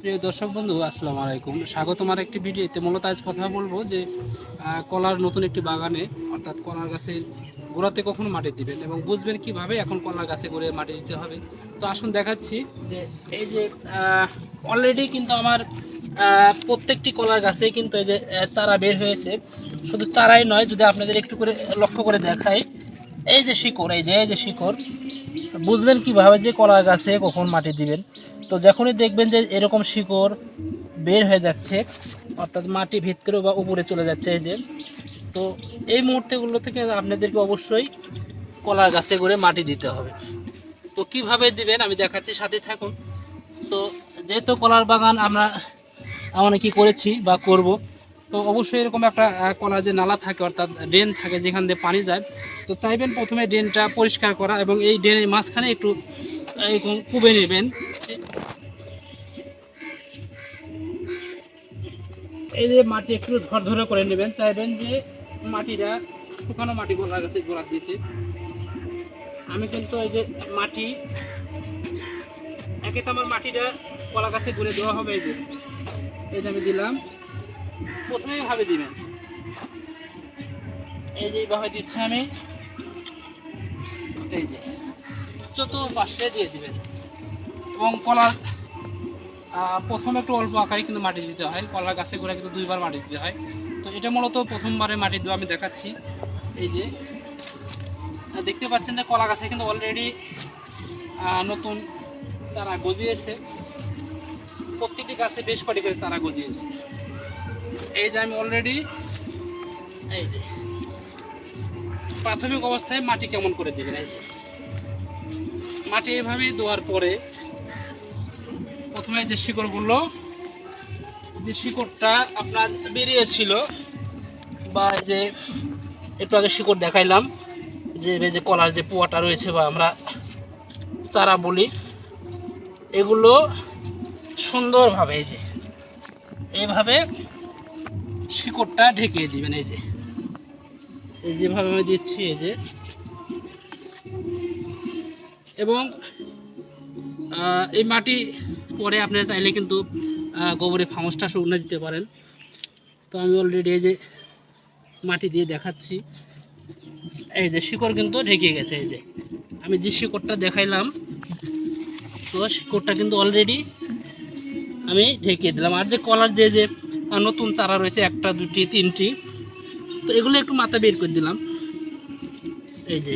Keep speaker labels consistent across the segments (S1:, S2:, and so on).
S1: প্রিয় দর্শক বন্ধু, আসসালামু আলাইকুম। স্বাগতম আর একটি ভিডিওতে। মূলত আজ কথা বলবো যে কলার নতুন একটি বাগানে, অর্থাৎ কলার গাছের গোড়াতে কখন মাটি দিবেন এবং বুঝবেন কিভাবে এখন কলার গাছে করে মাটি দিতে হবে। তো আসুন দেখাচ্ছি যে এই যে অলরেডি কিন্তু আমার প্রত্যেকটি কলার গাছে কিন্তু এই যে চারা বের হয়েছে। শুধু চারাই নয়, যদি আপনাদের একটু করে লক্ষ্য করে দেখাই, এই যে শিকড়, এই যে শিকড়, বুঝবেন কিভাবে যে কলা গাছে কখন মাটি দিবেন। তো যখনই দেখবেন যে এরকম শিকড় বের হয়ে যাচ্ছে, অর্থাৎ মাটি ভিতরে বা উপরে চলে যাচ্ছে, এই যে, তো এই মুহূর্তগুলো থেকে আপনাদেরকে অবশ্যই কলা গাছে করে মাটি দিতে হবে। তো কিভাবে দিবেন আমি দেখাচ্ছি, সাথে থাকুন। তো যেহেতু কলার বাগান আমরা কি করেছি বা করব, তো অবশ্যই এরকম একটা কলার যে নালা থাকে, অর্থাৎ ড্রেন থাকে যেখান দিয়ে পানি যায়। তো চাইবেন প্রথমে ড্রেনটা পরিষ্কার করা এবং এই ড্রেনের মাঝখানে একটু এরকম কুবে নেবেন। এই যে মাটি একটু ঝরঝরে করে নেবেন। চাইবেন যে মাটিটা শুকানো মাটি গোলা গাছে গোড়া দিতে। আমি কিন্তু এই যে মাটি একে তো আমার মাটিটা কলা গাছে ঘুরে দেওয়া হবে। এই যে আমি দিলাম, প্রথমে এইভাবে দিবেন, এই যে এইভাবে দিচ্ছি আমি, এই যে চতুর্পাশে দিয়ে দিবেন। এবং কলার প্রথমে একটু অল্প আকারে কিন্তু মাটি দিতে হয়, কলা গাছে গোড়া কিন্তু দুইবার মাটি দিতে হয়। তো এটা মূলত প্রথমবারে মাটি দেওয়া আমি দেখাচ্ছি। এই যে দেখতে পাচ্ছেন যে কলা গাছে কিন্তু অলরেডি নতুন চারা গজিয়েছে। প্রত্যেকটি গাছে বেশ কটি করে চারা গজিয়েছে। এই যে আমি অলরেডি, এই যে প্রাথমিক অবস্থায় মাটি কেমন করে দিবেন, এই যে মাটি এভাবে দেওয়ার পরে প্রথমে যে শিকড়গুলো, যে শিকড়টা আপনার বেরিয়েছিল, বা যে একটু আগে শিকড় দেখাইলাম, যে কলার যে পোয়াটা রয়েছে বা আমরা চারা বলি, এগুলো সুন্দরভাবে এই যে এইভাবে শিকড়টা ঢেকে দিবেন। এই যে যেভাবে আমি দিচ্ছি, এই যে, এবং এই মাটি পরে আপনারা চাইলে কিন্তু গোবরের ফাঙ্গসটা শুকনো দিতে পারেন। তো আমি অলরেডি এই যে মাটি দিয়ে দেখাচ্ছি, এই যে শিকড় কিন্তু ঢেকে গেছে। এই যে আমি যে শিকড়টা দেখাইলাম, তো শিকড়টা কিন্তু অলরেডি আমি ঢেকে দিলাম। আর যে কলার যে নতুন চারা রয়েছে, একটা দুটি তিনটি, তো এগুলো একটু মাথা বের করে দিলাম। এই যে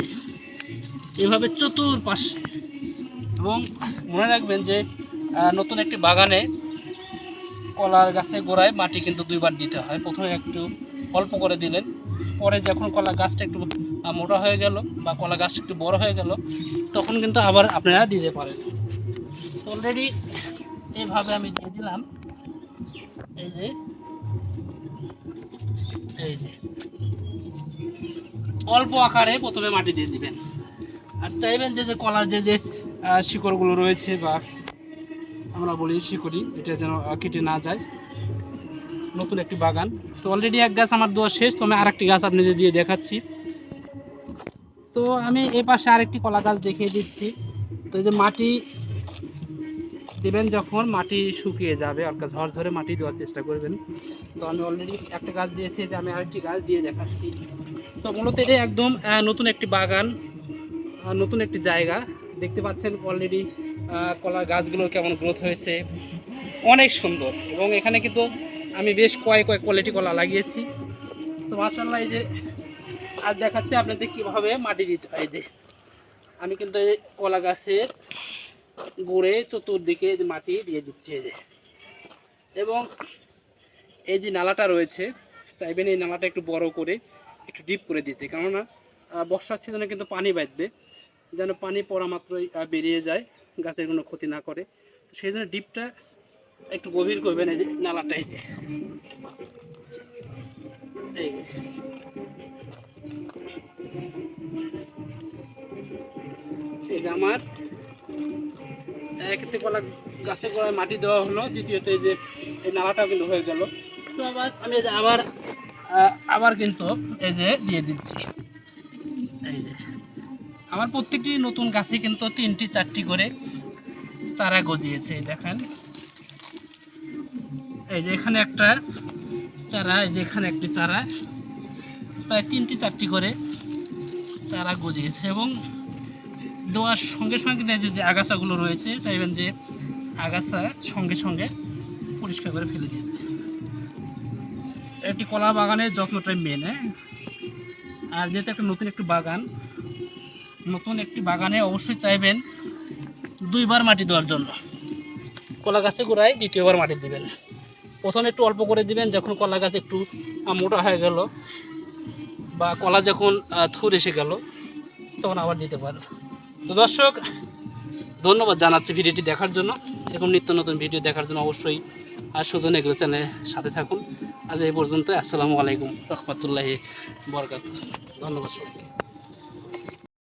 S1: এভাবে চতুর্পাশে। এবং মনে রাখবেন যে নতুন একটি বাগানে কলার গাছে গোড়ায় মাটি কিন্তু দুইবার দিতে হয়। প্রথমে একটু অল্প করে দিলেন, পরে যখন কলা গাছটা একটু মোটা হয়ে গেল বা কলা গাছটা একটু বড় হয়ে গেল, তখন কিন্তু আবার আপনারা দিতে পারেন। তো অলরেডি এইভাবে আমি দিয়ে দিলাম। এই যে এই যে অল্প আকারে প্রথমে মাটি দিয়ে দিবেন। আর চাইবেন যে কলার যে শিকড়গুলো রয়েছে, বা আমরা বলি শিকড়ি, এটা যেন কেটে না যায়। নতুন একটি বাগান, তো অলরেডি এক গাছ আমার দেওয়া শেষ। তো আমি আরেকটি গাছ আপনাদের দিয়ে দেখাচ্ছি। তো আমি এই পাশে আরেকটি কলা গাছ দেখিয়ে দিচ্ছি। তো এই যে মাটি দেবেন, যখন মাটি শুকিয়ে যাবে, অর্থাৎ ঝরঝরে মাটি দেওয়ার চেষ্টা করবেন। তো আমি অলরেডি একটা গাছ দিয়েছি, যে আমি আরেকটি গাছ দিয়ে দেখাচ্ছি। তো মূলত এটা একদম নতুন একটি বাগান, নতুন একটি জায়গা। দেখতে পাচ্ছেন অলরেডি কলার গাছগুলো কেমন গ্রোথ হয়েছে, অনেক সুন্দর। এবং এখানে কিন্তু আমি বেশ কয়েক কোয়ালিটি কলা লাগিয়েছি। তো মাশাআল্লাহ, এই যে আর দেখাচ্ছি আপনাদের কীভাবে মাটি দিতে হয়। যে আমি কিন্তু এই কলা গাছের গোড়ে চতুর্দিকে মাটি দিয়ে দিচ্ছি, এই যে। এবং এই যে নালাটা রয়েছে, চাইবেন এই নালাটা একটু বড় করে, একটু ডিপ করে দিতে, কেননা বর্ষার সিজনে কিন্তু পানি বাঁধবে, যেন পানি পড়া মাত্রই বেরিয়ে যায়, গাছের কোনো ক্ষতি না করে। তো সেই জন্য ডিপটা একটু গভীর করবেন। এই যে নালাটাই, এই যে আমার একটি কলা গাছের গোড়ায় মাটি দেওয়া হলো, দ্বিতীয়ত এই যে এই নালাটাও কিন্তু হয়ে গেল। তো আবার আমি এই যে আবার কিন্তু এই যে দিয়ে দিচ্ছি। এই যে আমার প্রত্যেকটি নতুন গাছে কিন্তু 3টি 4টি করে চারা গজিয়েছে, দেখেন। এই যে এখানে একটা চারা, এই যে এখানে একটি চারা, প্রায় 3টি 4টি করে চারা গজিয়েছে এবং দেওয়ার সঙ্গে সঙ্গে কিন্তু এই যে আগাছাগুলো রয়েছে চাইবেন যে আগাছা সঙ্গে সঙ্গে পরিষ্কার করে ফেলে দিয়ে দেবে। একটি কলা বাগানের যত্নটাই মেন। হ্যাঁ, আর যেহেতু একটা নতুন একটি বাগানে অবশ্যই চাইবেন 2বার মাটি দেওয়ার জন্য। কলা গাছে গোড়ায় 2য়বার মাটি দিবেন। প্রথমে একটু অল্প করে দিবেন, যখন কলা গাছ একটু মোটা হয়ে গেল বা কলা যখন থুর এসে গেল তখন আবার দিতে পারেন। তো দর্শক, ধন্যবাদ জানাচ্ছি ভিডিওটি দেখার জন্য। এরকম নিত্য নতুন ভিডিও দেখার জন্য অবশ্যই সুজন এগ্রো চ্যানেলের সাথে থাকুন। আজ এই পর্যন্ত। আসসালামু আলাইকুম রহমতুল্লাহি বরকাতুহু। ধন্যবাদ সবাইকে।